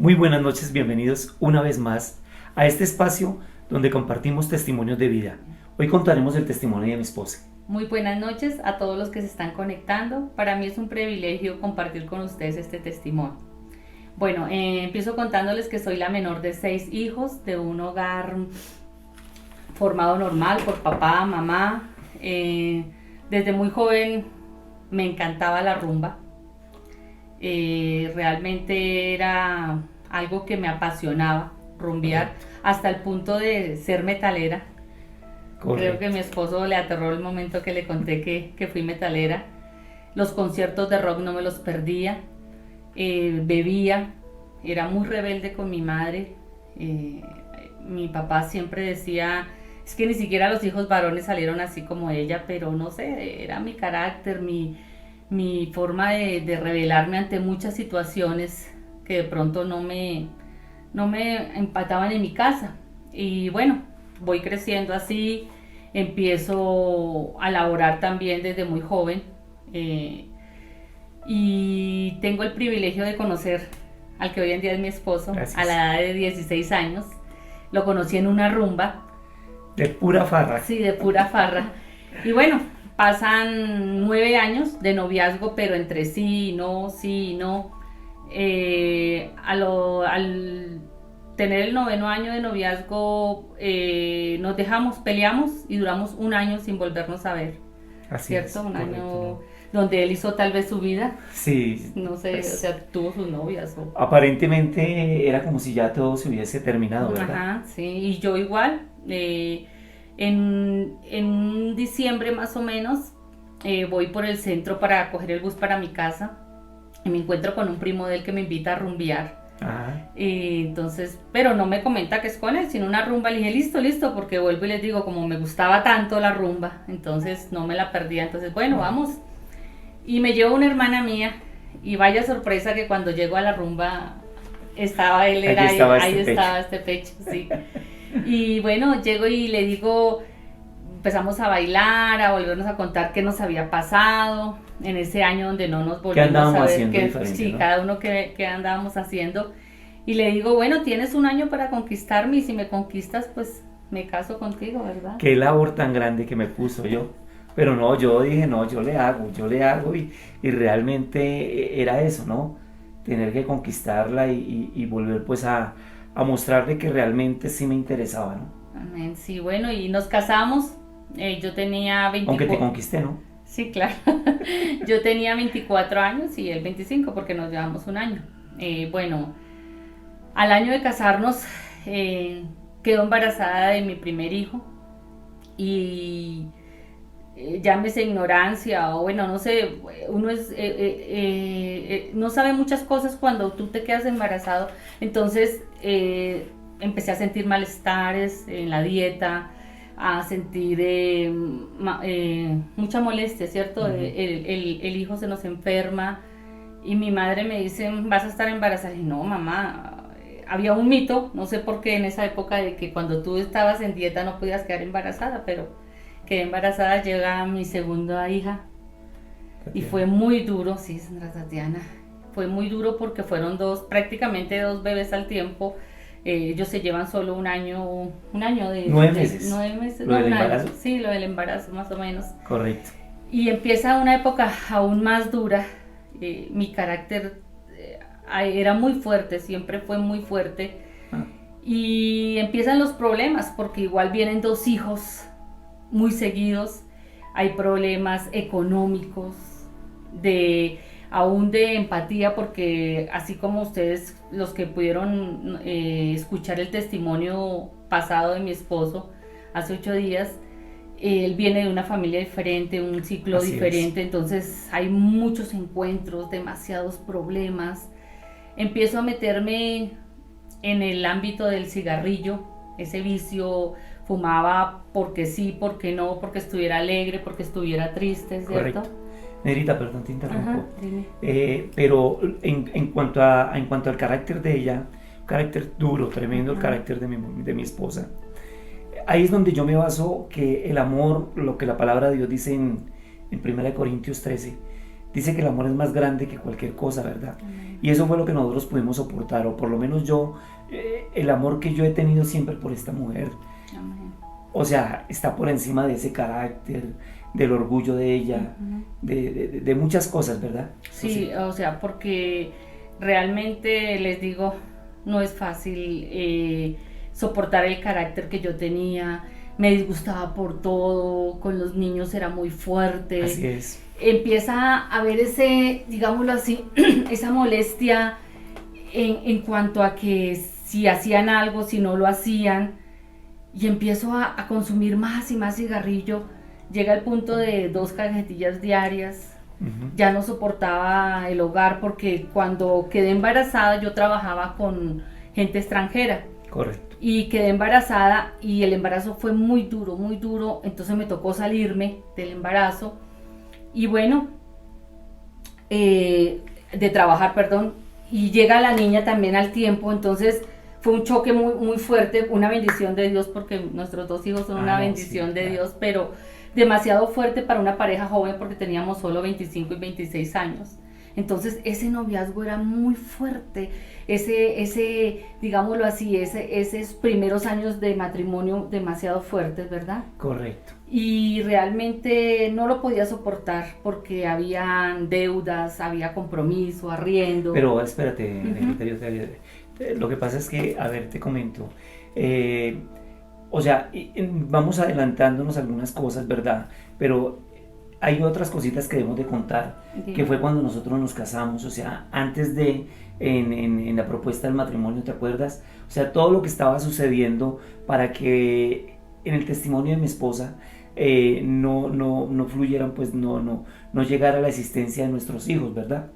Muy buenas noches, bienvenidos una vez más a este espacio donde compartimos testimonios de vida. Hoy contaremos el testimonio de mi esposa. Muy buenas noches a todos los que se están conectando. Para mí es un privilegio compartir con ustedes este testimonio. Bueno, empiezo contándoles que soy la menor de 6 hijos de un hogar formado normal por papá, mamá. Desde muy joven me encantaba la rumba. Realmente era algo que me apasionaba, rumbear, hasta el punto de ser metalera. Correcto. Creo que a mi esposo le aterró el momento que le conté que fui metalera. Los conciertos de rock no me los perdía. Bebía, era muy rebelde con mi madre. Mi papá siempre decía, es que ni siquiera los hijos varones salieron así como ella, pero no sé, era mi carácter, mi forma de rebelarme ante muchas situaciones que de pronto no me empataban en mi casa. Y bueno, voy creciendo así, empiezo a laborar también desde muy joven, y tengo el privilegio de conocer al que hoy en día es mi esposo. Gracias. A la edad de 16 años. Lo conocí en una rumba. De pura farra. Sí, de pura farra. Y bueno, pasan 9 años de noviazgo, pero entre sí y no, sí y no. Al tener el 9º año de noviazgo, nos dejamos, peleamos y duramos un año sin volvernos a ver. Así ¿cierto? Es, un correcto. Año donde él hizo tal vez su vida. Sí. No sé, pues, o sea, tuvo sus novias. Aparentemente era como si ya todo se hubiese terminado, ¿verdad? Ajá, sí, y yo igual. En diciembre más o menos, voy por el centro para coger el bus para mi casa y me encuentro con un primo de él que me invita a rumbear. Ajá. Entonces, pero no me comenta que es con él, sino una rumba. Le dije, listo, porque vuelvo y les digo, como me gustaba tanto la rumba, entonces no me la perdía. Entonces, bueno, vamos. Y me llevo una hermana mía, y vaya sorpresa que cuando llego a la rumba estaba él, ahí estaba este pecho, sí. Y bueno, llego y le digo, empezamos a bailar, a volvernos a contar qué nos había pasado en ese año donde no nos volvimos a ver, sí, ¿no? Cada uno que andábamos haciendo. Y le digo, bueno, tienes un año para conquistarme, y si me conquistas, pues me caso contigo, ¿verdad? Qué labor tan grande que me puso yo. Pero no, yo dije, no, yo le hago y realmente era eso, ¿no? Tener que conquistarla y volver pues a mostrarle que realmente sí me interesaba, ¿no? Amén, sí, bueno, y nos casamos. Yo tenía 24. Aunque te conquisté, ¿no? Sí, claro. Yo tenía 24 años y él 25, porque nos llevamos un año. Bueno, al año de casarnos, quedó embarazada de mi primer hijo, y llámese ignorancia o bueno, no sé, uno es no sabe muchas cosas cuando tú te quedas embarazado. Entonces empecé a sentir malestares en la dieta, a sentir mucha molestia, ¿cierto? Uh-huh. El hijo se nos enferma y mi madre me dice, ¿vas a estar embarazada? Y no, mamá, había un mito, no sé por qué en esa época, de que cuando tú estabas en dieta no podías quedar embarazada, pero quedé embarazada. Llega mi segunda hija, Tatiana. Y fue muy duro, sí, Sandra Tatiana, fue muy duro porque fueron prácticamente dos bebés al tiempo. Ellos se llevan solo un año de 9 meses. 9 meses, ¿Lo del embarazo? Año, sí, lo del embarazo más o menos. Correcto. Y empieza una época aún más dura. Mi carácter era muy fuerte, siempre fue muy fuerte. Y empiezan los problemas porque igual vienen 2 hijos muy seguidos, hay problemas económicos, aún de empatía, porque así como ustedes, los que pudieron escuchar el testimonio pasado de mi esposo hace 8 días, él viene de una familia diferente, un ciclo así diferente, entonces hay muchos encuentros, demasiados problemas. Empiezo a meterme en el ámbito del cigarrillo, ese vicio. Fumaba porque sí, porque no, porque estuviera alegre, porque estuviera triste, ¿cierto? Correcto. Negrita, perdón, te interrumpo. Ajá, dime. Pero en cuanto al carácter de ella, un carácter duro, tremendo. Ajá. El carácter de mi esposa. Ahí es donde yo me baso, que el amor, lo que la palabra de Dios dice en 1 Corintios 13, dice que el amor es más grande que cualquier cosa, ¿verdad? Y eso fue lo que nosotros pudimos soportar, o por lo menos yo, el amor que yo he tenido siempre por esta mujer. Amén. O sea, está por encima de ese carácter, del orgullo de ella, de muchas cosas, ¿verdad? Sí, o sea, porque realmente les digo, no es fácil soportar el carácter que yo tenía, me disgustaba por todo, con los niños era muy fuerte. Así es. Empieza a haber ese, digámoslo así, esa molestia en cuanto a que si hacían algo, si no lo hacían, y empiezo a consumir más y más cigarrillo. Llega el punto de 2 cajetillas diarias. Ya no soportaba el hogar porque cuando quedé embarazada yo trabajaba con gente extranjera. Correcto. Y quedé embarazada y el embarazo fue muy duro, entonces me tocó salirme del embarazo y bueno, de trabajar, perdón, y llega la niña también al tiempo, entonces fue un choque muy, muy fuerte, una bendición de Dios porque nuestros 2 hijos son una bendición de Dios, pero demasiado fuerte para una pareja joven porque teníamos solo 25 y 26 años. Entonces ese noviazgo era muy fuerte, ese digámoslo así, esos primeros años de matrimonio demasiado fuertes, ¿verdad? Correcto. Y realmente no lo podía soportar porque habían deudas, había compromiso, arriendo. Pero espérate, lo que pasa es que, a ver, te comento, o sea, vamos adelantándonos algunas cosas, ¿verdad? Pero hay otras cositas que debemos de contar, que fue cuando nosotros nos casamos, o sea, antes de, en la propuesta del matrimonio, ¿te acuerdas? O sea, todo lo que estaba sucediendo para que en el testimonio de mi esposa no fluyeran, pues no llegara a la existencia de nuestros hijos, ¿verdad?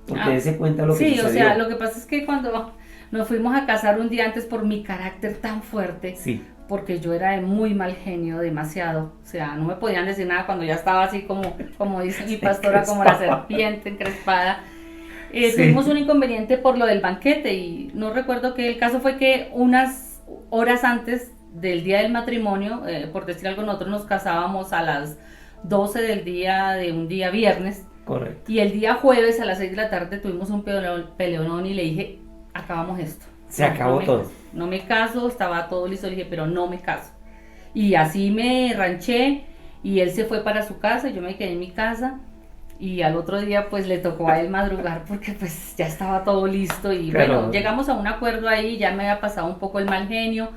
Porque dése cuenta lo que sucedió. Sí, o sea, lo que pasa es que cuando nos fuimos a casar un día antes por mi carácter tan fuerte, sí, porque yo era de muy mal genio, demasiado, o sea, no me podían decir nada cuando ya estaba así como dice mi pastora, como la serpiente encrespada. Tuvimos un inconveniente por lo del banquete y no recuerdo que el caso fue que unas horas antes del día del matrimonio, por decir algo, nosotros nos casábamos a las 12 del día de un día viernes. Correcto. Y el día jueves a las 6 de la tarde tuvimos un peleonón y le dije, acabamos esto. Se acabó todo. No me caso, estaba todo listo, le dije, pero no me caso. Y así me ranché y él se fue para su casa, yo me quedé en mi casa y al otro día pues le tocó a él madrugar porque pues ya estaba todo listo y claro. Bueno, llegamos a un acuerdo ahí, ya me había pasado un poco el mal genio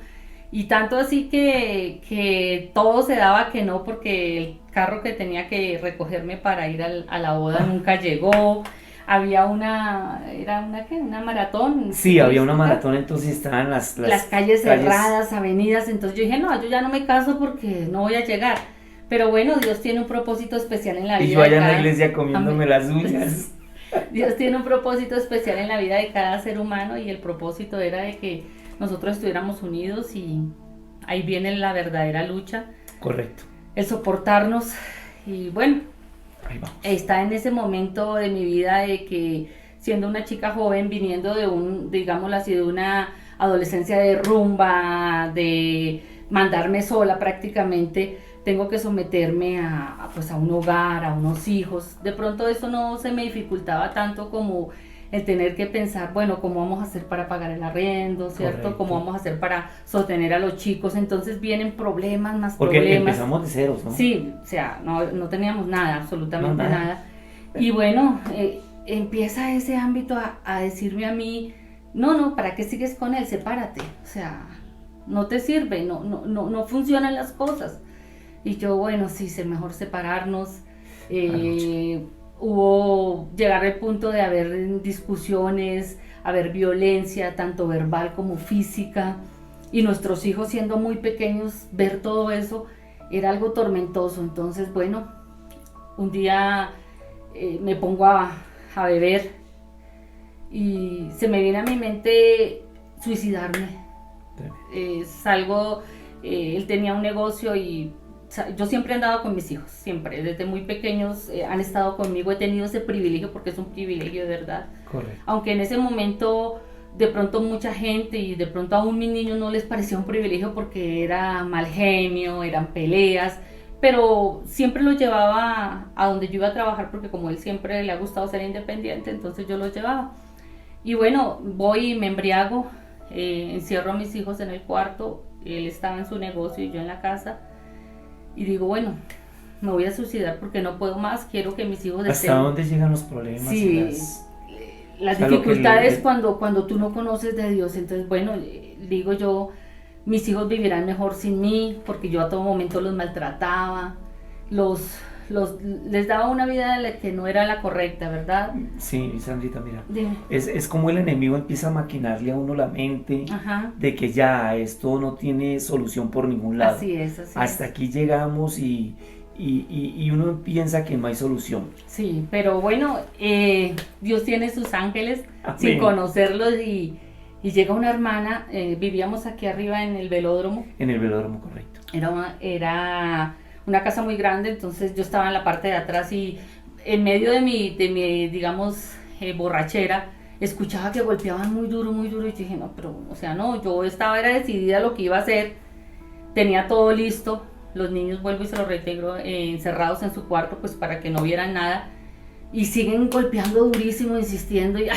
y tanto así que todo se daba que no porque el carro que tenía que recogerme para ir a la boda nunca llegó. Había una maratón. Sí, había una maratón, entonces estaban las calles cerradas, avenidas, entonces yo dije, no, yo ya no me caso porque no voy a llegar. Pero bueno, Dios tiene un propósito especial en la vida. Y yo allá en la iglesia comiéndome las uñas. Dios tiene un propósito especial en la vida de cada ser humano y el propósito era de que nosotros estuviéramos unidos y ahí viene la verdadera lucha. Correcto. El soportarnos y bueno, está en ese momento de mi vida de que siendo una chica joven, viniendo de digámoslo así, de una adolescencia de rumba, de mandarme sola prácticamente, tengo que someterme a un hogar, a unos hijos. De pronto eso no se me dificultaba tanto como el tener que pensar, bueno, ¿cómo vamos a hacer para pagar el arriendo, cierto? Correcto. ¿Cómo vamos a hacer para sostener a los chicos? Entonces vienen problemas, más porque problemas. Porque empezamos de ceros, ¿no? Sí, o sea, no teníamos nada, absolutamente nada. Y bueno, empieza ese ámbito a decirme a mí, no, ¿para qué sigues con él? Sepárate, o sea, no te sirve, no funcionan las cosas. Y yo, bueno, sí, mejor separarnos. Hubo llegar al punto de haber discusiones, haber violencia, tanto verbal como física, y nuestros hijos siendo muy pequeños, ver todo eso era algo tormentoso. Entonces, bueno, un día me pongo a beber y se me viene a mi mente suicidarme. Salgo, él tenía un negocio y yo siempre he andado con mis hijos, siempre, desde muy pequeños han estado conmigo, he tenido ese privilegio porque es un privilegio de verdad. Correcto. Aunque en ese momento de pronto mucha gente y de pronto aún mis niños no les parecía un privilegio porque era mal genio, eran peleas, pero siempre lo llevaba a donde yo iba a trabajar porque como él siempre le ha gustado ser independiente, entonces yo lo llevaba. Y bueno, voy y me embriago, encierro a mis hijos en el cuarto, él estaba en su negocio y yo en la casa, y digo, bueno, me voy a suicidar porque no puedo más, quiero que mis hijos ¿Hasta dónde llegan los problemas? Sí, las dificultades cuando tú no conoces de Dios. Entonces, bueno, digo yo, mis hijos vivirán mejor sin mí, porque yo a todo momento los maltrataba, les daba una vida que no era la correcta, ¿verdad? Sí, Sandrita, mira, Dime. es como el enemigo empieza a maquinarle a uno la mente. Ajá. De que ya esto no tiene solución por ningún lado. Así es, así Hasta es. aquí llegamos y uno piensa que no hay solución. Sí, pero bueno, Dios tiene sus ángeles. Amén. Sin conocerlos, y llega una hermana, vivíamos aquí arriba en el velódromo. En el velódromo, correcto. Era una casa muy grande, entonces yo estaba en la parte de atrás y en medio de mi digamos, borrachera, escuchaba que golpeaban muy duro, y yo dije, no, pero, o sea, no, yo estaba era decidida a lo que iba a hacer, tenía todo listo, los niños, vuelvo y se lo reitero, encerrados en su cuarto, pues para que no vieran nada, y siguen golpeando durísimo, insistiendo, y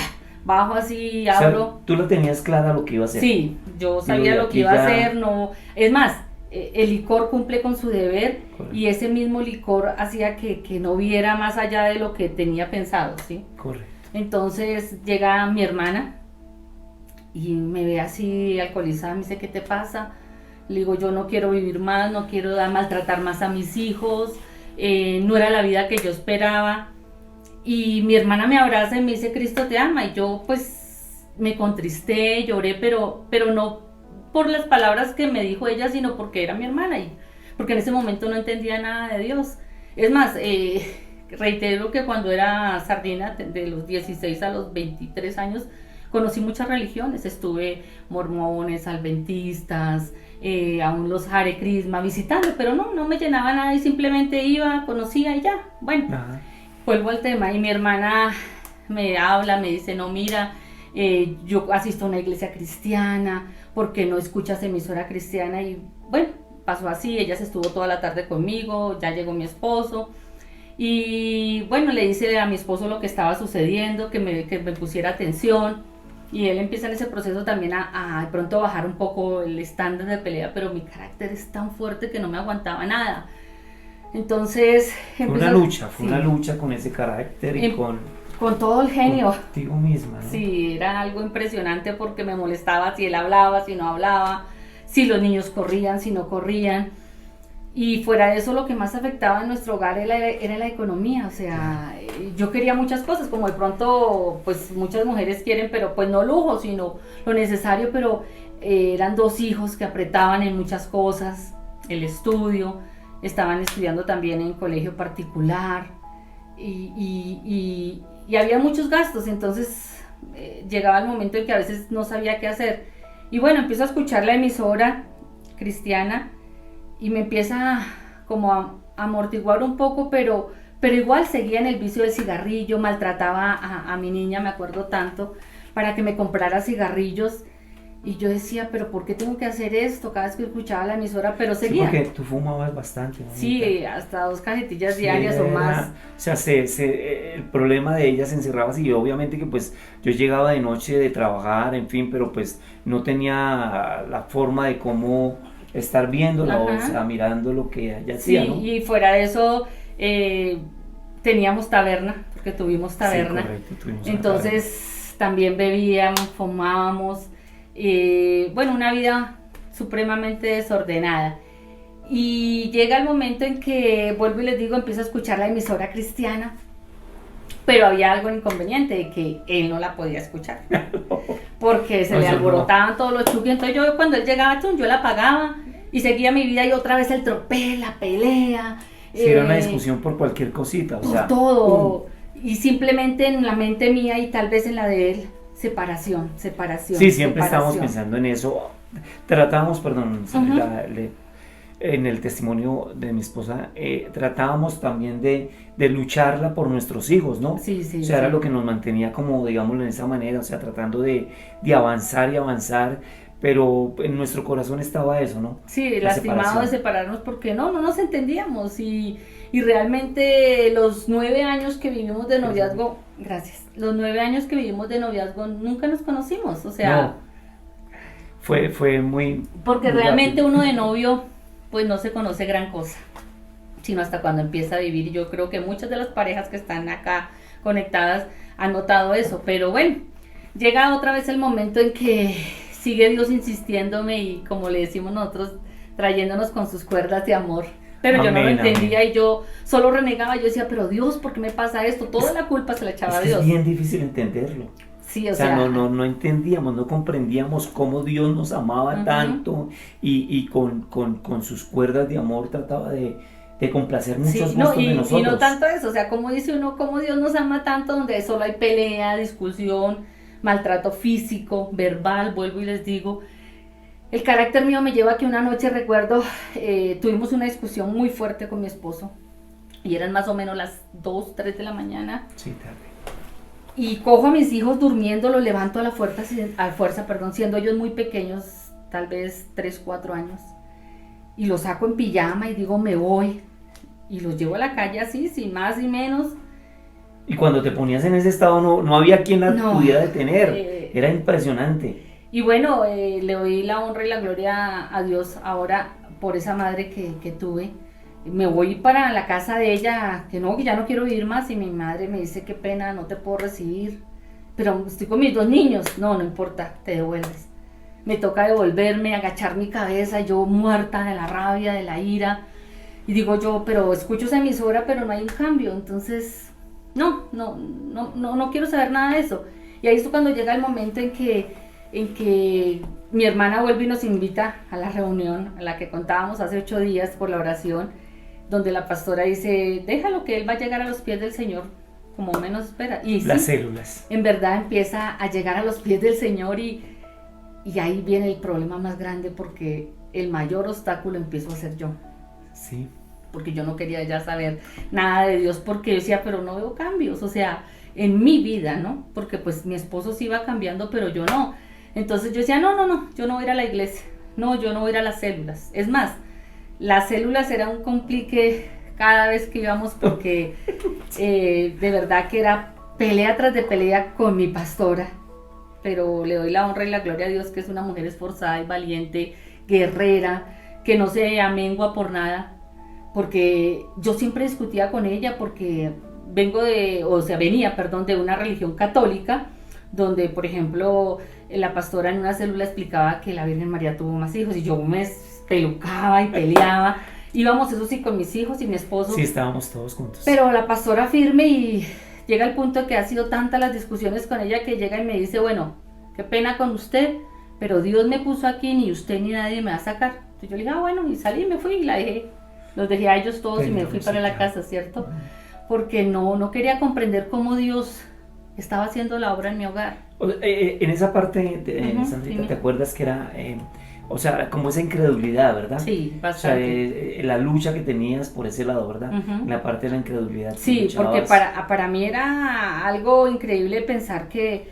bajo así, abro. O sea, tú lo tenías clara lo que iba a hacer. Sí, yo sabía lo que iba a hacer, no, es más, el licor cumple con su deber. Correcto. Y ese mismo licor hacía que no viera más allá de lo que tenía pensado, ¿sí? Correcto. Entonces llega mi hermana y me ve así alcoholizada, me dice, ¿qué te pasa? Le digo, yo no quiero vivir más, no quiero maltratar más a mis hijos, no era la vida que yo esperaba. Y mi hermana me abraza y me dice, Cristo te ama. Y yo pues me contristé, lloré, pero no por las palabras que me dijo ella, sino porque era mi hermana y porque en ese momento no entendía nada de Dios. Es más, reitero que cuando era sardina, de los 16 a los 23 años, conocí muchas religiones, estuve mormones, adventistas, aún los Hare Krishna visitando, pero no me llenaba nada y simplemente iba, conocía y ya. Bueno, vuelvo al tema y mi hermana me habla, me dice, no, mira, yo asisto a una iglesia cristiana, ¿por qué no escuchas emisora cristiana? Y bueno, pasó así, ella se estuvo toda la tarde conmigo, ya llegó mi esposo y bueno, le dice a mi esposo lo que estaba sucediendo, que me pusiera atención y él empieza en ese proceso también a de pronto bajar un poco el estándar de pelea, pero mi carácter es tan fuerte que no me aguantaba nada. Entonces fue una lucha con ese carácter y con todo el genio. Contigo misma, ¿no? Sí, era algo impresionante porque me molestaba si él hablaba, si no hablaba, si los niños corrían, si no corrían. Y fuera de eso, lo que más afectaba en nuestro hogar era la economía. O sea, yo quería muchas cosas, como de pronto, pues muchas mujeres quieren, pero pues no lujo, sino lo necesario. Pero eran 2 hijos que apretaban en muchas cosas, el estudio, estaban estudiando también en colegio particular. Y había muchos gastos, entonces llegaba el momento en que a veces no sabía qué hacer. Y bueno, empiezo a escuchar la emisora cristiana y me empieza como a amortiguar un poco, pero igual seguía en el vicio del cigarrillo, maltrataba a mi niña, me acuerdo tanto, para que me comprara cigarrillos. Y yo decía, pero ¿por qué tengo que hacer esto? Cada vez que escuchaba la emisora, pero seguía. Sí, porque tú fumabas bastante, ¿no? Sí, hasta 2 cajetillas diarias o más. O sea, el problema de ella se encerraba así, y obviamente que pues yo llegaba de noche de trabajar, en fin, pero pues no tenía la forma de cómo estar viéndola, o sea, mirando lo que ella hacía, sí, ¿no? Y fuera de eso, teníamos taberna, porque tuvimos taberna. Sí, correcto, tuvimos entonces también bebíamos, fumábamos. Bueno, una vida supremamente desordenada. Y llega el momento en que, vuelvo y les digo, empiezo a escuchar la emisora cristiana, pero había algo inconveniente, de que él no la podía escuchar, porque se le alborotaban todos los chuquis. Entonces yo, cuando él llegaba, yo la apagaba y seguía mi vida, y otra vez el tropel, la pelea. Sí, era una discusión por cualquier cosita, o sea, todo. Y simplemente en la mente mía y tal vez en la de él, separación. Sí, siempre estábamos pensando en eso. Tratamos, perdón, en el testimonio de mi esposa, tratábamos también de lucharla por nuestros hijos, ¿no? Sí. O sea, era lo que nos mantenía como, digámoslo de esa manera, o sea, tratando de avanzar y avanzar, pero en nuestro corazón estaba eso, ¿no? Sí, La lastimado de separación. separarnos porque no nos entendíamos y realmente los 9 años que vivimos de noviazgo, gracias, los 9 años que vivimos de noviazgo nunca nos conocimos, o sea, No, fue muy, porque muy realmente rápido. uno de novio pues no se conoce gran cosa, sino hasta cuando empieza a vivir y yo creo que muchas de las parejas que están acá conectadas han notado eso, pero bueno, llega otra vez el momento en que sigue Dios insistiéndome y como le decimos nosotros, trayéndonos con sus cuerdas de amor. Pero yo no lo Amén, amén. entendía y yo solo renegaba. Yo decía, pero Dios, ¿por qué me pasa esto? Toda la culpa se la echaba Es a que es Dios. bien difícil entenderlo. Sí, O o sea, sea, no entendíamos, no comprendíamos cómo Dios nos amaba ujú. tanto y con sus cuerdas de amor trataba de complacer Sí, muchos no, gustos de y no nosotros. tanto eso, o sea, como dice uno, como Dios nos ama tanto, donde solo hay pelea, discusión, maltrato físico, verbal, vuelvo y les digo. El carácter mío me lleva a que una noche, recuerdo, tuvimos una discusión muy fuerte con mi esposo y eran más o menos las 2 3 de la mañana Sí, tarde. y cojo a mis hijos durmiendo, los levanto a fuerza, siendo ellos muy pequeños, tal vez 3 4 años, y los saco en pijama y digo, me voy, y los llevo a la calle así, sin más ni menos. Y cuando te ponías en ese estado no había quien la No, pudiera detener. eh, Era impresionante. y bueno, le doy la honra y la gloria a Dios ahora por esa madre que tuve. Me voy para la casa de ella, que no, que ya no quiero vivir más, y mi madre me dice, qué pena, no te puedo recibir, pero estoy con mis 2 niños. No importa, te devuelves. Me toca devolverme, agachar mi cabeza, yo muerta de la rabia, de la ira, y digo yo, pero escucho esa emisora, pero no hay un cambio, entonces, no quiero saber nada de eso. Y ahí es cuando llega el momento en que mi hermana vuelve y nos invita a la reunión a la que contábamos hace 8 días por la oración, donde la pastora dice, déjalo que él va a llegar a los pies del Señor, como menos espera. Y Las sí, células. en verdad empieza a llegar a los pies del Señor y ahí viene el problema más grande porque el mayor obstáculo empiezo a ser yo. Sí. Porque yo no quería ya saber nada de Dios porque yo decía, pero no veo cambios, o sea, en mi vida, ¿no? Porque pues mi esposo sí iba cambiando, pero yo no. Entonces yo decía, no, yo no voy a ir a la iglesia, no, yo no voy a ir a las células. Es más, las células era un complique cada vez que íbamos porque de verdad que era pelea tras de pelea con mi pastora, pero le doy la honra y la gloria a Dios que es una mujer esforzada y valiente, guerrera, que no se amengua por nada, porque yo siempre discutía con ella porque venía, perdón, de una religión católica, donde, por ejemplo, la pastora en una célula explicaba que la Virgen María tuvo más hijos y yo me pelucaba y peleaba. Íbamos, eso sí, con mis hijos y mi esposo, Sí, estábamos todos juntos. pero la pastora firme y llega el punto que ha sido tantas las discusiones con ella que llega y me dice, bueno, qué pena con usted, pero Dios me puso aquí, ni usted ni nadie me va a sacar. Entonces yo le dije, bueno, y salí, me fui y la dejé. Los dejé a ellos todos y me Bendito fui sea, para la claro. casa, ¿cierto? Porque no quería comprender cómo Dios estaba haciendo la obra en mi hogar. En esa parte, Sandrita, Dime. ¿te acuerdas que era, o sea, como esa incredulidad, ¿verdad? Sí, O sea, bastante. la lucha que tenías por ese lado, ¿verdad? En Ujú. la parte de la incredulidad que Sí, porque luchabas. para mí era algo increíble pensar que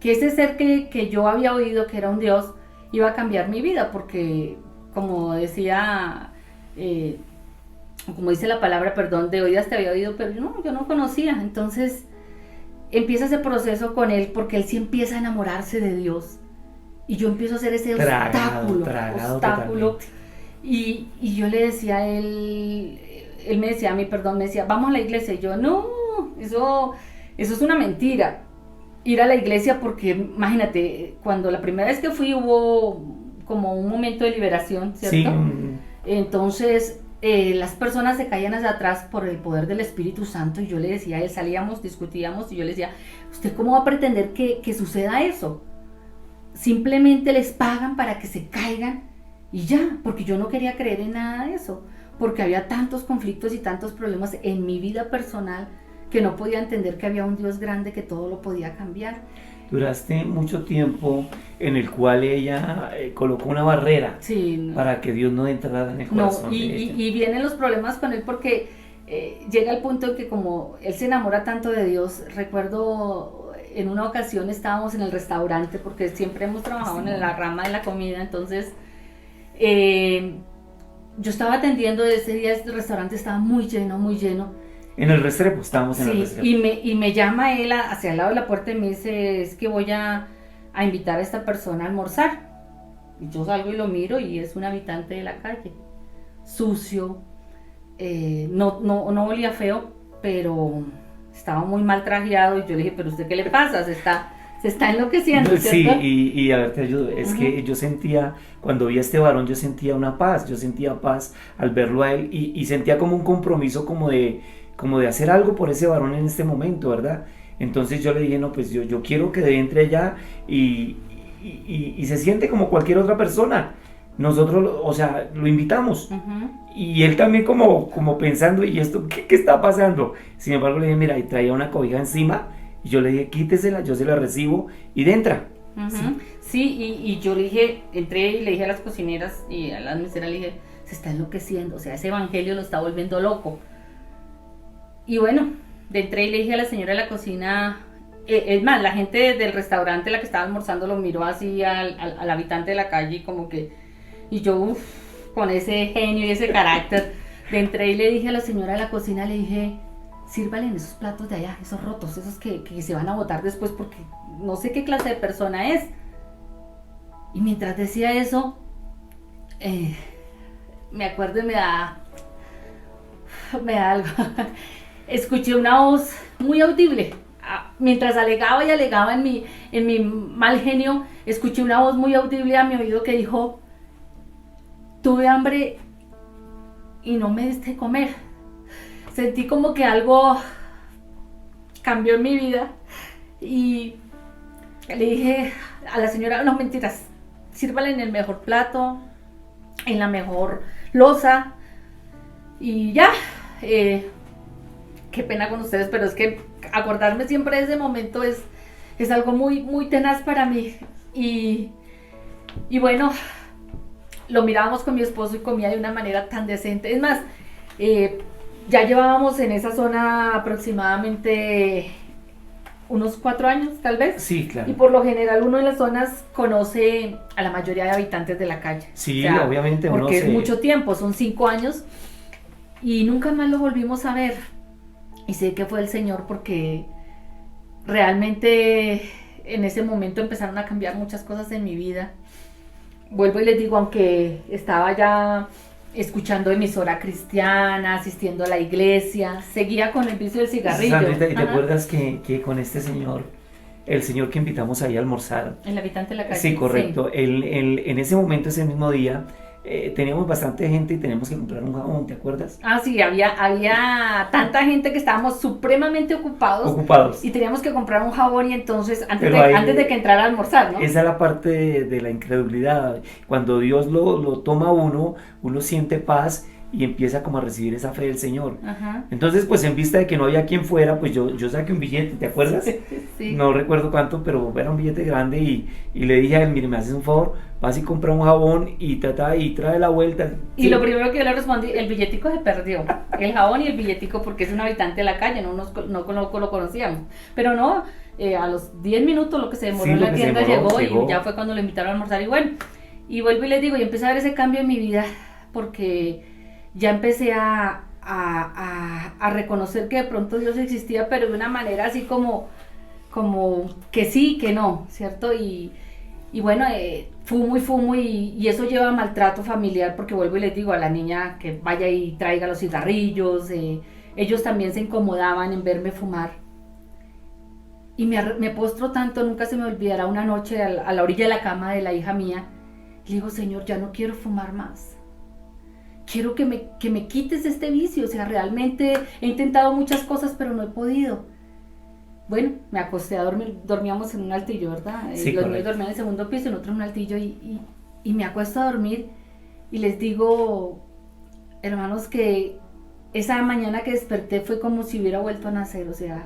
ese ser que yo había oído que era un Dios iba a cambiar mi vida, porque como decía, eh, como dice la palabra, perdón, de oídas te había oído, pero yo no conocía. Entonces empieza ese proceso con él porque él sí empieza a enamorarse de Dios y yo empiezo a hacer ese Tragado obstáculo. totalmente. Y yo le decía a él me decía a mí, perdón, me decía, vamos a la iglesia. Y yo, no, eso es una mentira. Ir a la iglesia porque, imagínate, cuando la primera vez que fui hubo como un momento de liberación, Sí, ¿cierto? Entonces, las personas se caían hacia atrás por el poder del Espíritu Santo y yo le decía a él, salíamos, discutíamos y yo le decía, ¿usted cómo va a pretender que suceda eso? Simplemente les pagan para que se caigan y ya, porque yo no quería creer en nada de eso, porque había tantos conflictos y tantos problemas en mi vida personal que no podía entender que había un Dios grande que todo lo podía cambiar. duraste mucho tiempo en el cual ella colocó una barrera Sí, para que Dios no entrara en el no, corazón de ella. y vienen los problemas con él porque llega el punto en que como él se enamora tanto de Dios, recuerdo en una ocasión estábamos en el restaurante, porque siempre hemos trabajado Sí. en la rama de la comida, entonces yo estaba atendiendo, ese día el restaurante estaba muy lleno, muy lleno. En el Restrepo, estábamos en el Sí, Restrepo. y me llama él hacia el lado de la puerta y me dice, es que voy a invitar a esta persona a almorzar. Y yo salgo y lo miro y es un habitante de la calle, sucio, no olía feo, pero estaba muy mal trajeado y yo le dije, pero ¿usted qué le pasa? Se está enloqueciendo, Sí, ¿cierto? y a ver, te ayudo. Es que yo sentía, cuando vi a este varón, yo sentía una paz, yo sentía paz al verlo a él y sentía como un compromiso como de hacer algo por ese varón en este momento, ¿verdad? Entonces yo le dije, no, pues yo quiero que entre allá y se siente como cualquier otra persona. Nosotros, o sea, lo invitamos. Ujú. Y él también como pensando, ¿y esto qué está pasando? Sin embargo, le dije, mira, y traía una cobija encima, y yo le dije, quítesela, yo se la recibo, y dentro. Ujú. Sí, y yo le dije, entré y le dije a las cocineras y a las meseras, le dije, se está enloqueciendo, o sea, ese evangelio lo está volviendo loco. Y bueno, entré y le dije a la señora de la cocina, es más, la gente del restaurante, la que estaba almorzando, lo miró así al habitante de la calle, como que, y yo, con ese genio y ese carácter, entré y le dije a la señora de la cocina, le dije, sírvale en esos platos de allá, esos rotos, esos que se van a botar después porque no sé qué clase de persona es. Y mientras decía eso, me acuerdo y me da algo. Escuché una voz muy audible. Mientras alegaba y alegaba en mi mal genio, escuché una voz muy audible a mi oído que dijo, tuve hambre y no me diste comer. Sentí como que algo cambió en mi vida y le dije a la señora, no mentiras, sírvale en el mejor plato, en la mejor loza y ya. Qué pena con ustedes, pero es que acordarme siempre de ese momento es algo muy, muy tenaz para mí. Y bueno, lo mirábamos con mi esposo y comía de una manera tan decente. Es más, ya llevábamos en esa zona aproximadamente unos 4 años, tal vez. Sí, claro. Y por lo general uno en las zonas conoce a la mayoría de habitantes de la calle. Sí, O sea, obviamente uno porque es se... mucho tiempo, son 5 años. Y nunca más lo volvimos a ver. Y sé que fue el Señor porque realmente en ese momento empezaron a cambiar muchas cosas en mi vida. Vuelvo y les digo, aunque estaba ya escuchando emisora cristiana, asistiendo a la iglesia, seguía con el vicio del cigarrillo. Sandrita, ¿y te Ajá. acuerdas que con este señor, el señor que invitamos ahí a almorzar? El habitante de la calle. Sí, correcto. En ese momento, ese mismo día, teníamos bastante gente y teníamos que comprar un jabón, ¿te acuerdas? Ah, sí, había tanta gente que estábamos supremamente ocupados Ocupados. y teníamos que comprar un jabón y entonces Pero ahí- antes de que entrara a almorzar, ¿no? Esa es la parte de la incredulidad. Cuando Dios lo toma a uno siente paz y empieza como a recibir esa fe del Señor. Ajá. Entonces, pues en vista de que no había quien fuera, pues yo saqué un billete, ¿te acuerdas? Sí. No recuerdo cuánto, pero era un billete grande y le dije a él, mire, me haces un favor, vas y compra un jabón y trae la vuelta. Y Sí. lo primero que yo le respondí, el billetico se perdió, el jabón y el billetico porque es un habitante de la calle, no lo conocíamos. Pero no, a los 10 minutos lo que se demoró Sí, en lo la que se tienda demoró, llegó llegó. y ya fue cuando lo invitaron a almorzar y bueno, y vuelvo y les digo, y empecé a ver ese cambio en mi vida porque ya empecé a reconocer que de pronto Dios existía, pero de una manera así como que sí, que no, ¿cierto? Y bueno, fumo y eso lleva a maltrato familiar porque vuelvo y les digo a la niña que vaya y traiga los cigarrillos, ellos también se incomodaban en verme fumar. Y me postro tanto, nunca se me olvidará una noche a la orilla de la cama de la hija mía, le digo, Señor, ya no quiero fumar más. Quiero que me quites este vicio, o sea, realmente he intentado muchas cosas, pero no he podido. Bueno, me acosté a dormir, dormíamos en un altillo, ¿verdad? Sí, Los niños correcto. dormían en el segundo piso, en otro en un altillo, y me acuesto a dormir y les digo, hermanos, que esa mañana que desperté fue como si hubiera vuelto a nacer, o sea,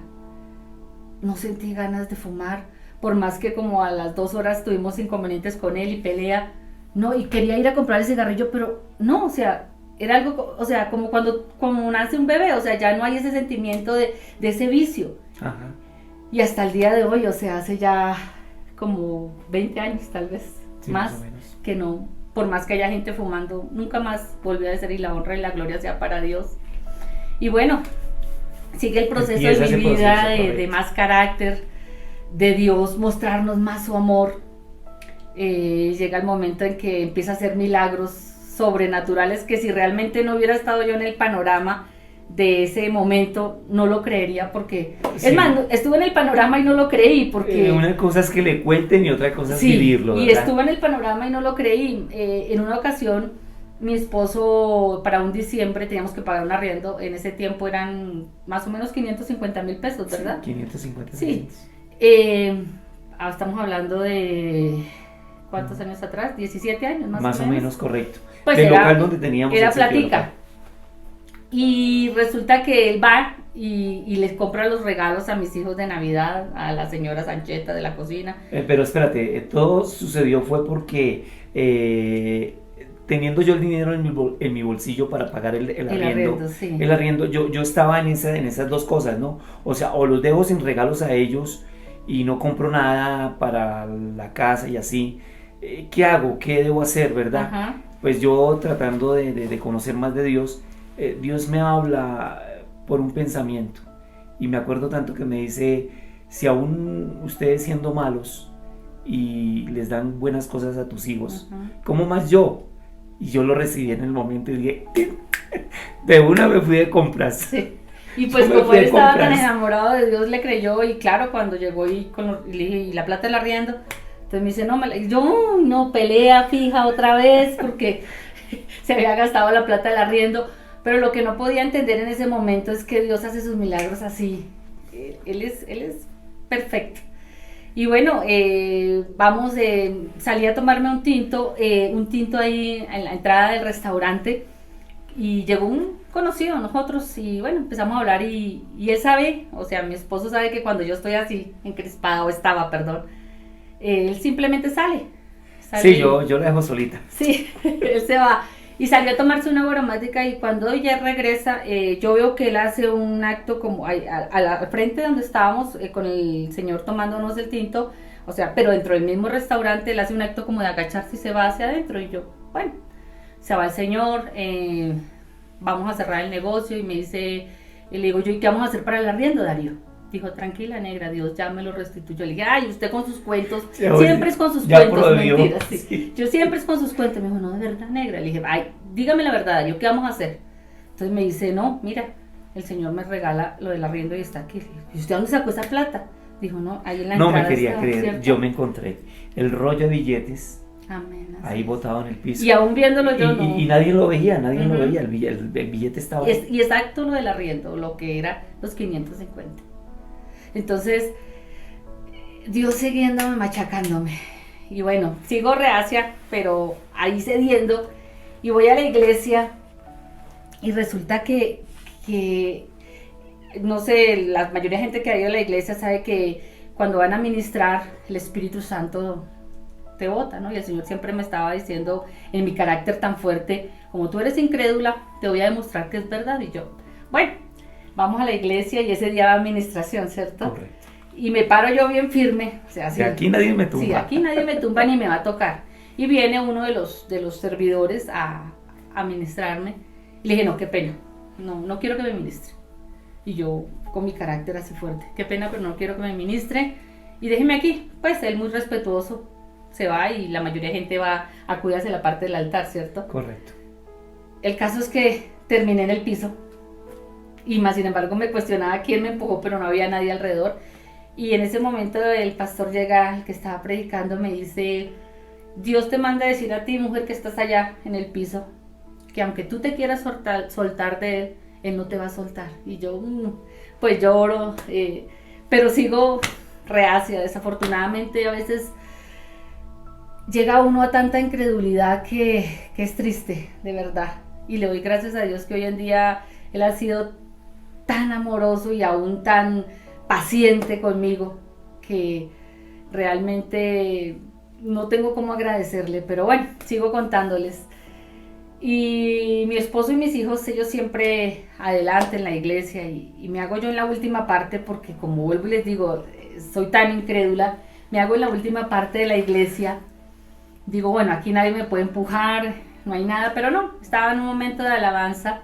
no sentí ganas de fumar, por más que como a las 2 horas tuvimos inconvenientes con él y pelea, no, y quería ir a comprar el cigarrillo, pero no, o sea, era algo, o sea, como nace un bebé, o sea, ya no hay ese sentimiento de ese vicio. Ajá. Y hasta el día de hoy, o sea, hace ya como 20 años tal vez, Sí, más, más o menos. que no, por más que haya gente fumando, nunca más volvió a ser, y la honra y la gloria sea para Dios. Y bueno, sigue el proceso Empieza de mi ese vida proceso, de correcto. más carácter, de Dios mostrarnos más su amor. Llega el momento en que empieza a hacer milagros sobrenaturales que si realmente no hubiera estado yo en el panorama de ese momento no lo creería, porque Sí. es más, estuve en el panorama y no lo creí porque Una cosa es que le cuenten y otra cosa es sí, vivirlo, y ¿verdad? estuve en el panorama y no lo creí. En una ocasión mi esposo, para un diciembre teníamos que pagar un arriendo, en ese tiempo eran más o menos 550,000 pesos, ¿verdad? Sí, 550 Sí. millones. Estamos hablando de ¿cuántos años atrás? 17 años Más o menos, correcto. Pues Del era, local donde teníamos era el sitio platica. local. Y resulta que él va y les compra los regalos a mis hijos de Navidad, a la señora Sancheta de la cocina. Pero espérate, todo sucedió fue porque teniendo yo el dinero en mi bolsillo para pagar el arriendo, Sí. el arriendo, yo estaba en esas dos cosas, ¿no? O sea, o los dejo sin regalos a ellos y no compro nada para la casa y así. ¿Qué hago? ¿Qué debo hacer, verdad? Ajá. Pues yo tratando de conocer más de Dios, Dios me habla por un pensamiento. Y me acuerdo tanto que me dice, si aún ustedes siendo malos y les dan buenas cosas a tus hijos, ¿cómo más yo? Y yo lo recibí en el momento y dije, de una me fui de compras. Sí. Y pues Yo me como fui él de estaba tan compras. enamorado de Dios, le creyó. Y claro, cuando llegó y le dije, ¿y la plata del arriendo? Entonces me dice, no, yo no, pelea fija otra vez porque se había gastado la plata del arriendo. Pero lo que no podía entender en ese momento es que Dios hace sus milagros así. Él es perfecto. Y bueno, salí a tomarme un tinto ahí en la entrada del restaurante, y llegó un conocido de nosotros y bueno, empezamos a hablar, y él sabe, o sea, mi esposo sabe que cuando yo estoy así, encrespada, o estaba, perdón, él simplemente sale. Sí, yo la dejo solita. Sí, él se va. Y salió a tomarse una aromática, y cuando ella regresa, yo veo que él hace un acto como al frente donde estábamos, con el señor tomándonos el tinto, o sea, pero dentro del mismo restaurante, él hace un acto como de agacharse y se va hacia adentro. Y yo, bueno, se va el señor, vamos a cerrar el negocio, y me dice, y le digo yo, ¿y qué vamos a hacer para el arriendo, Darío? Dijo, tranquila, negra, Dios ya me lo restituyó. Le dije, ay, usted con sus cuentos, siempre es con sus cuentos, mentiras. Sí. Sí. Yo siempre es con sus cuentos. Me dijo, no, de verdad, negra. Le dije, ay, dígame la verdad, Darío, ¿qué vamos a hacer? Entonces me dice, no, mira, el señor me regala lo del arriendo y está aquí. Le dije, ¿y usted dónde sacó esa plata? Dijo, no, ahí en la entrada. No me quería está, creer, ¿cierto? yo me encontré el rollo de billetes. Amén, ahí botado en el piso. Y aún viéndolo yo no. Y nadie lo veía, lo veía, el billete estaba ahí. Y exacto lo del arriendo, lo que era los 550. Entonces, Dios siguiéndome, machacándome. Y bueno, sigo reacia, pero ahí cediendo. Y voy a la iglesia y resulta que no sé, la mayoría de gente que ha ido a la iglesia sabe que cuando van a ministrar, el Espíritu Santo te bota, ¿no? Y el Señor siempre me estaba diciendo, en mi carácter tan fuerte, como tú eres incrédula, te voy a demostrar que es verdad. Y yo, bueno, vamos a la iglesia, y ese día va administración, ¿cierto? Correcto. Y me paro yo bien firme. O sea, de aquí nadie me tumba. Sí, aquí nadie me tumba ni me va a tocar. Y viene uno de los servidores a ministrarme. Y le dije, no, qué pena, no quiero que me ministre. Y yo, con mi carácter así fuerte, qué pena, pero no quiero que me ministre. Y déjeme aquí. Pues él muy respetuoso se va, y la mayoría de gente va a cuidarse la parte del altar, ¿cierto? Correcto. El caso es que terminé en el piso. Y más sin embargo me cuestionaba quién me empujó, pero no había nadie alrededor. Y en ese momento el pastor llega, el que estaba predicando, me dice, Dios te manda a decir a ti, mujer, que estás allá en el piso, que aunque tú te quieras soltar de él no te va a soltar. Y yo, pues lloro, pero sigo reacia. Desafortunadamente a veces llega uno a tanta incredulidad que es triste, de verdad. Y le doy gracias a Dios que hoy en día Él ha sido tan amoroso y aún tan paciente conmigo, que realmente no tengo cómo agradecerle, pero bueno, sigo contándoles. Y mi esposo y mis hijos, ellos siempre adelante en la iglesia, y me hago yo en la última parte, porque como vuelvo y les digo, soy tan incrédula, me hago en la última parte de la iglesia, digo, bueno, aquí nadie me puede empujar, no hay nada, pero no, estaba en un momento de alabanza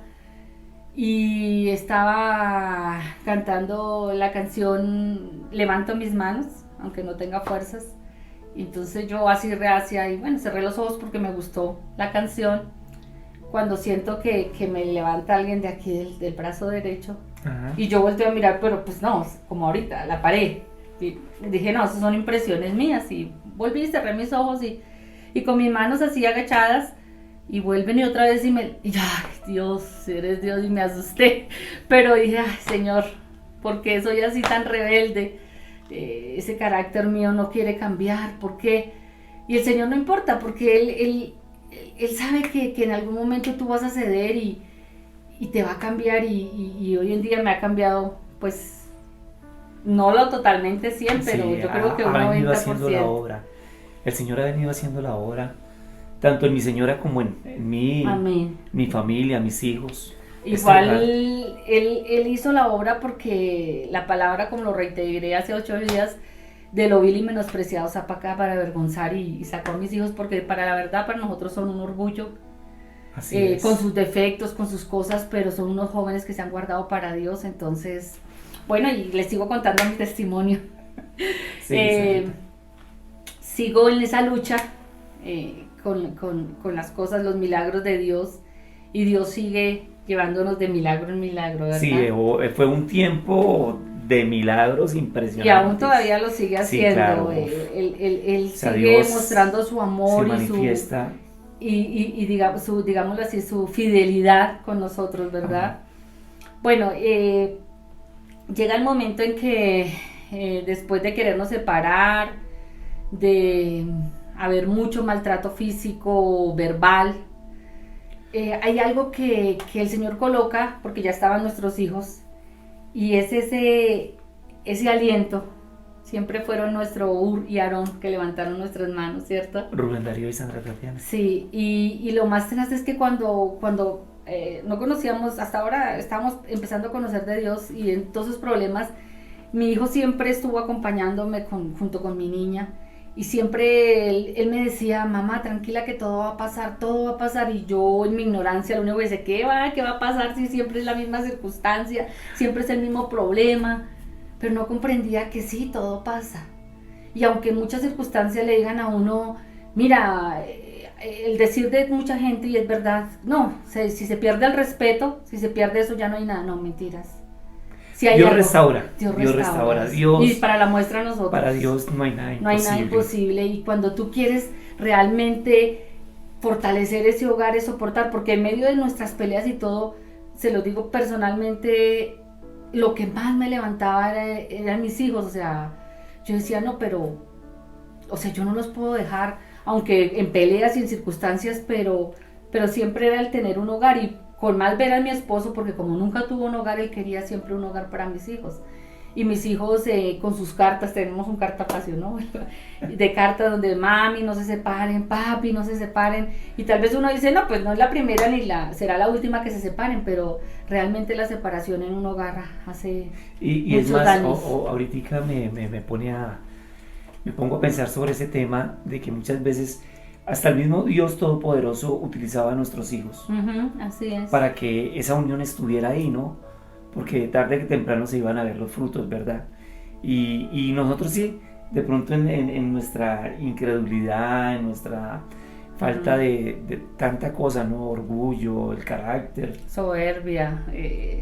y estaba cantando la canción Levanto mis manos, aunque no tenga fuerzas. Y entonces yo así reacia y bueno, cerré los ojos porque me gustó la canción. Cuando siento que me levanta alguien de aquí del brazo derecho, ajá, y yo volteo a mirar, pero pues no, como ahorita, la pared. Y dije, no, esas son impresiones mías. Y volví y cerré mis ojos y con mis manos así agachadas. Y vuelven y otra vez y ay, Dios, eres Dios, y me asusté. Pero dije, ay, Señor, ¿por qué soy así tan rebelde? Ese carácter mío no quiere cambiar, ¿por qué? Y el Señor no importa, porque Él sabe que en algún momento tú vas a ceder y te va a cambiar y hoy en día me ha cambiado, pues, no lo totalmente 100, pero sí, yo creo que un 90%. Ha venido haciendo la obra. El Señor ha venido haciendo la obra, tanto en mi señora como en mi familia, mis hijos. Igual él hizo la obra porque la palabra, como lo reiteré hace 8 días, de lo vil y menospreciado saca para avergonzar y sacó a mis hijos porque para la verdad para nosotros son un orgullo, con sus defectos, con sus cosas, pero son unos jóvenes que se han guardado para Dios. Entonces, bueno, y les sigo contando mi testimonio. Sí, sigo en esa lucha con las cosas, los milagros de Dios, y Dios sigue llevándonos de milagro en milagro, ¿verdad? Sí, fue un tiempo de milagros impresionantes. Y aún todavía lo sigue haciendo. Sí, claro. Él sigue mostrando su amor y digámoslo así, su fidelidad con nosotros, ¿verdad? Ajá. Bueno, llega el momento en que después de querernos separar, de haber mucho maltrato físico, verbal, hay algo que el Señor coloca, porque ya estaban nuestros hijos, y es ese aliento. Siempre fueron nuestro Ur y Aarón que levantaron nuestras manos, ¿cierto? Rubén Darío y Sandra Tatiana. Sí, y lo más tenaz es que cuando no conocíamos, hasta ahora estábamos empezando a conocer de Dios, y en todos esos problemas, mi hijo siempre estuvo acompañándome junto con mi niña. Y siempre él me decía, mamá, tranquila que todo va a pasar, y yo en mi ignorancia lo único que decía, ¿qué va a pasar si siempre es la misma circunstancia, siempre es el mismo problema? Pero no comprendía que sí, todo pasa. Y aunque en muchas circunstancias le digan a uno, mira, el decir de mucha gente, y es verdad, no, si se pierde el respeto, si se pierde eso ya no hay nada, no, mentiras. Si hay Dios algo, restaura. Dios, y para la muestra nosotros. Para Dios no hay nada imposible. No hay nada imposible. Y cuando tú quieres realmente fortalecer ese hogar, es soportar, porque en medio de nuestras peleas y todo, se lo digo personalmente, lo que más me levantaba eran mis hijos. O sea, yo decía, no, pero, o sea, yo no los puedo dejar, aunque en peleas y en circunstancias, pero siempre era el tener un hogar. Y con más ver a mi esposo, porque como nunca tuvo un hogar, él quería siempre un hogar para mis hijos. Y mis hijos con sus cartas, tenemos un cartapacio, ¿no? De cartas donde mami, no se separen, papi, no se separen. Y tal vez uno dice, no, pues no es la primera ni será la última que se separen, pero realmente la separación en un hogar hace y muchos es más, daños. Ahorita me pongo a pensar sobre ese tema de que muchas veces hasta el mismo Dios Todopoderoso utilizaba a nuestros hijos. Así es. Para que esa unión estuviera ahí, ¿no? Porque tarde que temprano se iban a ver los frutos, ¿verdad? Y nosotros sí, de pronto en nuestra incredulidad, en nuestra falta de tanta cosa, ¿no? Orgullo, el carácter. Soberbia.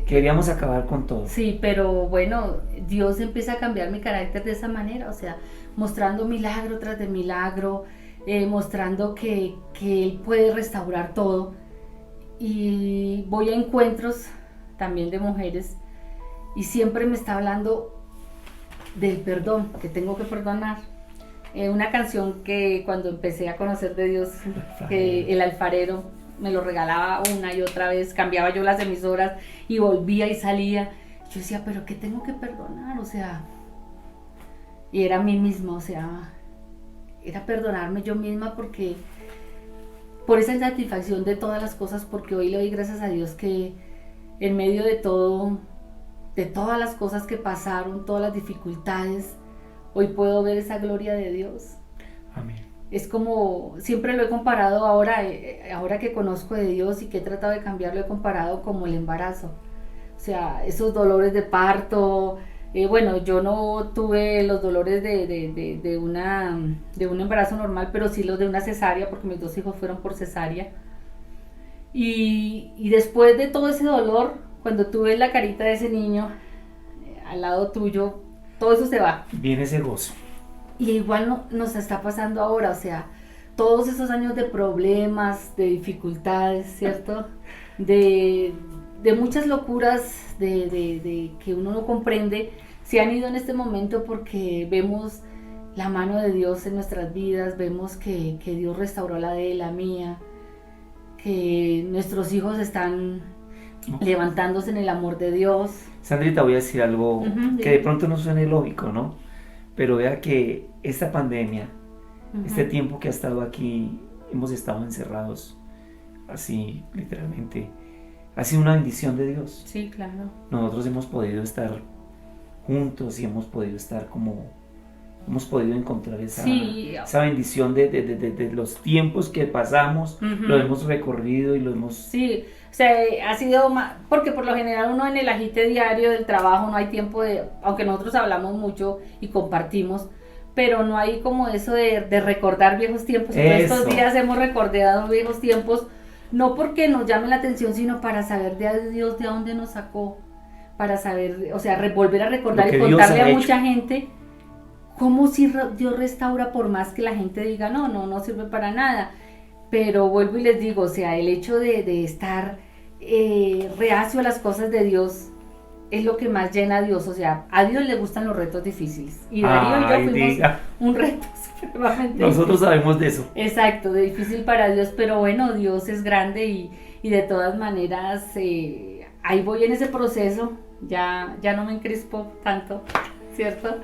Queríamos acabar con todo. Sí, pero bueno, Dios empieza a cambiar mi carácter de esa manera, o sea, mostrando milagro tras de milagro, mostrando que Él puede restaurar todo. Y voy a encuentros también de mujeres y siempre me está hablando del perdón, que tengo que perdonar. Una canción que cuando empecé a conocer de Dios, que el alfarero me lo regalaba una y otra vez, cambiaba yo las emisoras y volvía y salía. Yo decía, pero ¿qué tengo que perdonar? O sea, y era a mí misma, o sea, era perdonarme yo misma porque por esa insatisfacción de todas las cosas, porque hoy le doy gracias a Dios que en medio de todo, de todas las cosas que pasaron, todas las dificultades, hoy puedo ver esa gloria de Dios. Amén. Es como, siempre lo he comparado ahora que conozco de Dios y que he tratado de cambiarlo, he comparado como el embarazo. O sea, esos dolores de parto, bueno, yo no tuve los dolores de un embarazo normal, pero sí los de una cesárea, porque mis 2 hijos fueron por cesárea. Y después de todo ese dolor, cuando tú ves la carita de ese niño al lado tuyo, todo eso se va. Viene ese gozo. Y igual nos está pasando ahora, o sea, todos esos años de problemas, de dificultades, ¿cierto? De muchas locuras de que uno no comprende, se han ido en este momento porque vemos la mano de Dios en nuestras vidas, vemos que Dios restauró la de él, la mía, que nuestros hijos están levantándose en el amor de Dios. Sandrita, voy a decir algo Ujú, que de pronto no suene lógico, ¿no? Pero vea que esta pandemia, este tiempo que ha estado aquí, hemos estado encerrados, así literalmente, ha sido una bendición de Dios. Sí, claro. Nosotros hemos podido estar juntos y hemos podido estar como, hemos podido encontrar Sí. esa bendición de los tiempos que pasamos, lo hemos recorrido y lo hemos... Sí, o sea, ha sido porque por lo general uno en el agite diario del trabajo no hay tiempo aunque nosotros hablamos mucho y compartimos, pero no hay como eso de recordar viejos tiempos. Entonces, estos días hemos recordado viejos tiempos, no porque nos llame la atención, sino para saber de Dios de dónde nos sacó, para saber, o sea, volver a recordar y contarle a mucha gente cómo si Dios restaura, por más que la gente diga, no sirve para nada. Pero vuelvo y les digo, o sea, el hecho de estar reacio a las cosas de Dios es lo que más llena a Dios. O sea, a Dios le gustan los retos difíciles. Y Darío y yo fuimos un reto supremamente Nosotros difícil. sabemos de eso. Exacto, de difícil para Dios, pero bueno, Dios es grande y de todas maneras ahí voy en ese proceso. Ya no me encrespo tanto, ¿cierto?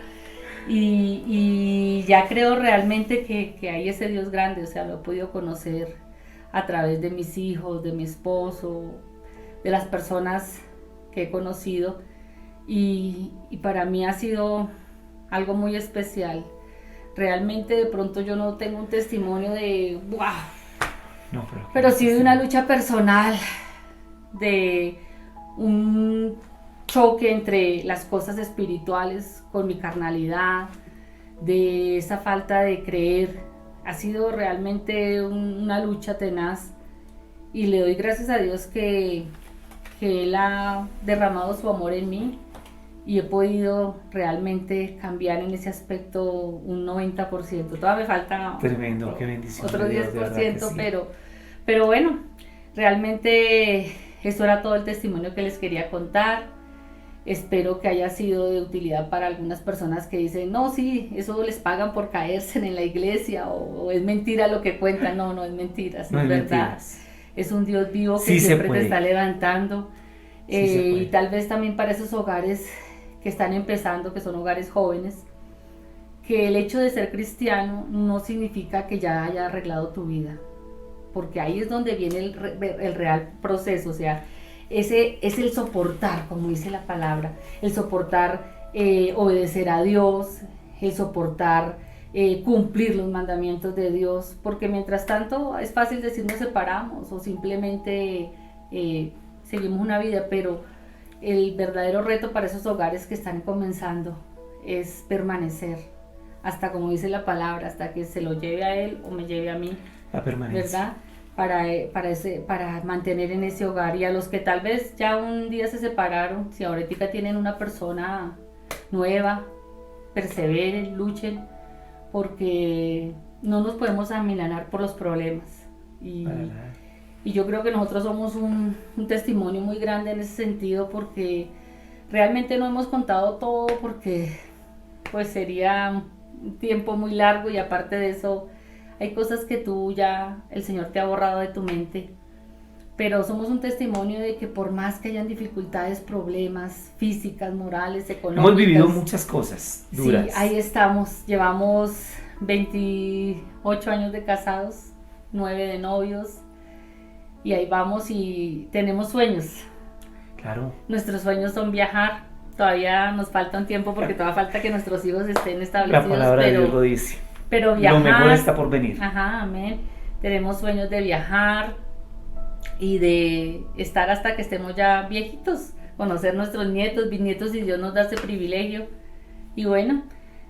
Y ya creo realmente que hay ese Dios grande, o sea, lo he podido conocer a través de mis hijos, de mi esposo, de las personas que he conocido, y para mí ha sido algo muy especial. Realmente de pronto yo no tengo un testimonio de ¡wow! No, pero sí de una lucha personal, de un choque entre las cosas espirituales con mi carnalidad, de esa falta de creer. Ha sido realmente una lucha tenaz y le doy gracias a Dios que Él ha derramado su amor en mí y he podido realmente cambiar en ese aspecto un 90%. Todavía me falta tremendo, qué bendición otro de Dios, 10%, sí. pero bueno, realmente eso era todo el testimonio que les quería contar. Espero que haya sido de utilidad para algunas personas que dicen, no, sí, eso les pagan por caerse en la iglesia o es mentira lo que cuentan. No es mentira, es verdad. Mentiras. Es un Dios vivo que sí siempre te está levantando. Sí y tal vez también para esos hogares que están empezando, que son hogares jóvenes, que el hecho de ser cristiano no significa que ya haya arreglado tu vida, porque ahí es donde viene el real proceso. O sea, ese es el soportar, como dice la palabra, el soportar obedecer a Dios, el soportar cumplir los mandamientos de Dios, porque mientras tanto es fácil decir nos separamos o simplemente seguimos una vida, pero el verdadero reto para esos hogares que están comenzando es permanecer, hasta como dice la palabra, hasta que se lo lleve a él o me lleve a mí, la permanencia, ¿verdad? Para mantener en ese hogar. Y a los que tal vez ya un día se separaron, si ahorita tienen una persona nueva, perseveren, luchen, porque no nos podemos amilanar por los problemas. Y yo creo que nosotros somos un testimonio muy grande en ese sentido, porque realmente no hemos contado todo, porque pues sería un tiempo muy largo, y aparte de eso hay cosas que el Señor te ha borrado de tu mente, pero somos un testimonio de que por más que hayan dificultades, problemas físicas, morales, económicas, hemos vivido muchas cosas duras. Sí, ahí estamos, llevamos 28 años de casados, 9 de novios, y ahí vamos y tenemos sueños. Claro. Nuestros sueños son viajar. todavía nos falta un tiempo porque todavía falta que nuestros hijos estén La establecidos, palabra de Dios lo dice. pero Lo viajar, mejor está por venir. ajá, amén. Tenemos sueños de viajar y de estar hasta que estemos ya viejitos, conocer nuestros nietos, bisnietos, y Dios nos da ese privilegio. Y bueno,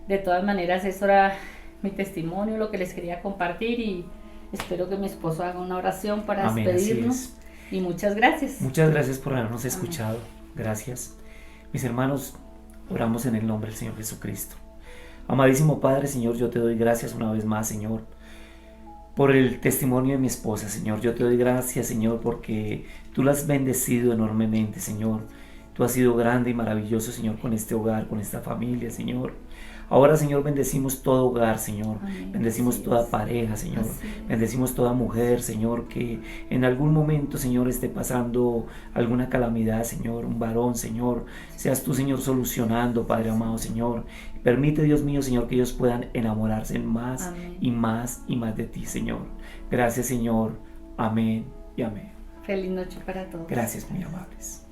de todas maneras, eso era mi testimonio, lo que les quería compartir, y espero que mi esposo haga una oración para Amén, así despedirnos. es. Y muchas gracias. Muchas gracias por habernos escuchado. Gracias. Mis hermanos, oramos en el nombre del Señor Jesucristo. Amadísimo Padre, Señor, yo te doy gracias una vez más, Señor, por el testimonio de mi esposa, Señor. Yo te doy gracias, Señor, porque tú la has bendecido enormemente, Señor. Tú has sido grande y maravilloso, Señor, con este hogar, con esta familia, Señor. Ahora, Señor, bendecimos todo hogar, Señor. Amén. Bendecimos Así toda es. pareja, Señor. Así es. Bendecimos toda mujer, Señor, que en algún momento, Señor, esté pasando alguna calamidad, Señor. Un varón, Señor. Seas tú, Señor, solucionando, Padre amado, Señor. Permite, Dios mío, Señor, que ellos puedan enamorarse más Amén. y más y más de ti, Señor. Gracias, Señor. Amén y amén. Feliz noche para todos. Gracias, muy amables.